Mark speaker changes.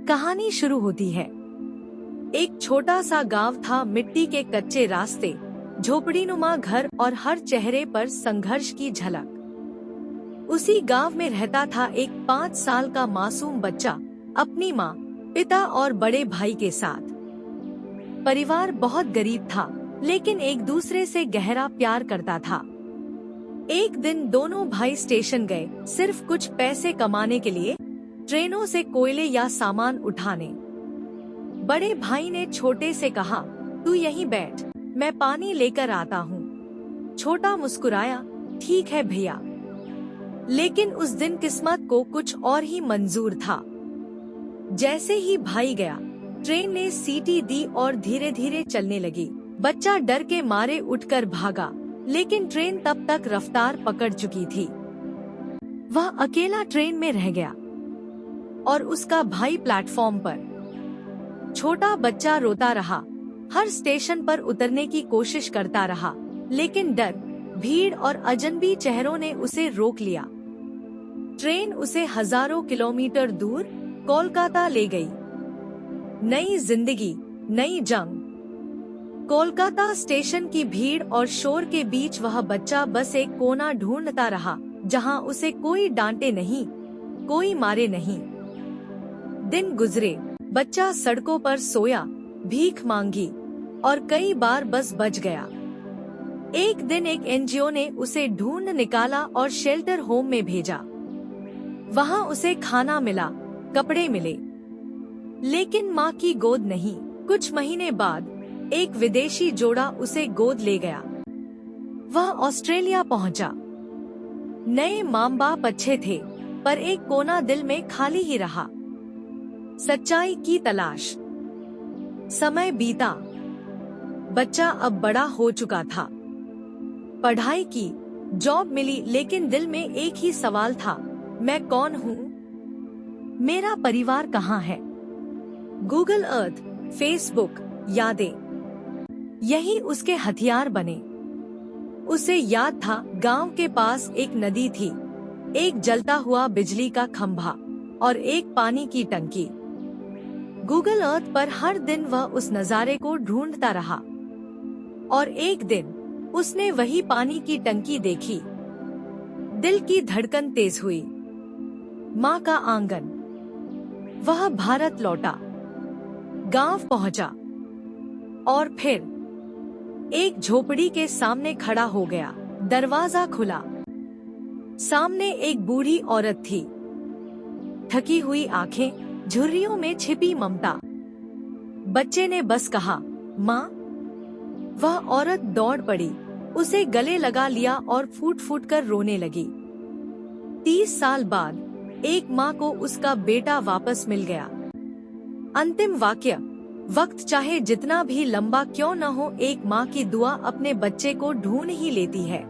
Speaker 1: कहानी शुरू होती है। एक छोटा सा गांव था, मिट्टी के कच्चे रास्ते, झोपड़ीनुमा घर और हर चेहरे पर संघर्ष की झलक। उसी गांव में रहता था एक 5 साल का मासूम बच्चा, अपनी माँ, पिता और बड़े भाई के साथ। परिवार बहुत गरीब था, लेकिन एक दूसरे से गहरा प्यार करता था। एक दिन दोनों भाई स्टेशन गए, सिर्फ कुछ पैसे कमाने के लिए, ट्रेनों से कोयले या सामान उठाने। बड़े भाई ने छोटे से कहा, तू यहीं बैठ, मैं पानी लेकर आता हूँ। छोटा मुस्कुराया, ठीक है भैया। लेकिन उस दिन किस्मत को कुछ और ही मंजूर था। जैसे ही भाई गया, ट्रेन ने सीटी दी और धीरे धीरे चलने लगी। बच्चा डर के मारे उठकर भागा, लेकिन ट्रेन तब तक रफ्तार पकड़ चुकी थी। वह अकेला ट्रेन में रह गया और उसका भाई प्लेटफॉर्म पर। छोटा बच्चा रोता रहा, हर स्टेशन पर उतरने की कोशिश करता रहा, लेकिन डर, भीड़ और अजनबी चेहरों ने उसे रोक लिया। ट्रेन उसे हजारों किलोमीटर दूर कोलकाता ले गई। नई जिंदगी, नई जंग। कोलकाता स्टेशन की भीड़ और शोर के बीच वह बच्चा बस एक कोना ढूंढता रहा, जहां उसे कोई डांटे नहीं, कोई मारे नहीं। दिन गुजरे, बच्चा सड़कों पर सोया, भीख मांगी और कई बार बस बच गया। एक दिन एक एनजीओ ने उसे ढूंढ निकाला और शेल्टर होम में भेजा। वहां उसे खाना मिला, कपड़े मिले, लेकिन माँ की गोद नहीं। कुछ महीने बाद एक विदेशी जोड़ा उसे गोद ले गया। वह ऑस्ट्रेलिया पहुंचा। नए माँ बाप अच्छे थे, पर एक कोना दिल में खाली ही रहा। सच्चाई की तलाश। समय बीता, बच्चा अब बड़ा हो चुका था। पढ़ाई की, जॉब मिली, लेकिन दिल में एक ही सवाल था, मैं कौन हूँ? मेरा परिवार कहाँ है? गूगल अर्थ, फेसबुक, यादें, यही उसके हथियार बने। उसे याद था, गांव के पास एक नदी थी, एक जलता हुआ बिजली का खंभा और एक पानी की टंकी। गूगल अर्थ पर हर दिन वह उस नजारे को ढूंढता रहा, और एक दिन उसने वही पानी की टंकी देखी। दिल की धड़कन तेज हुई। माँ का आंगन। वह भारत लौटा, गांव पहुंचा और फिर एक झोपड़ी के सामने खड़ा हो गया। दरवाजा खुला। सामने एक बूढ़ी औरत थी, थकी हुई आंखें, झुर्रियों में छिपी ममता। बच्चे ने बस कहा, माँ। वह औरत दौड़ पड़ी, उसे गले लगा लिया और फूट फूट कर रोने लगी। 30 साल बाद एक माँ को उसका बेटा वापस मिल गया। अंतिम वाक्य, वक्त चाहे जितना भी लंबा क्यों न हो, एक माँ की दुआ अपने बच्चे को ढूंढ ही लेती है।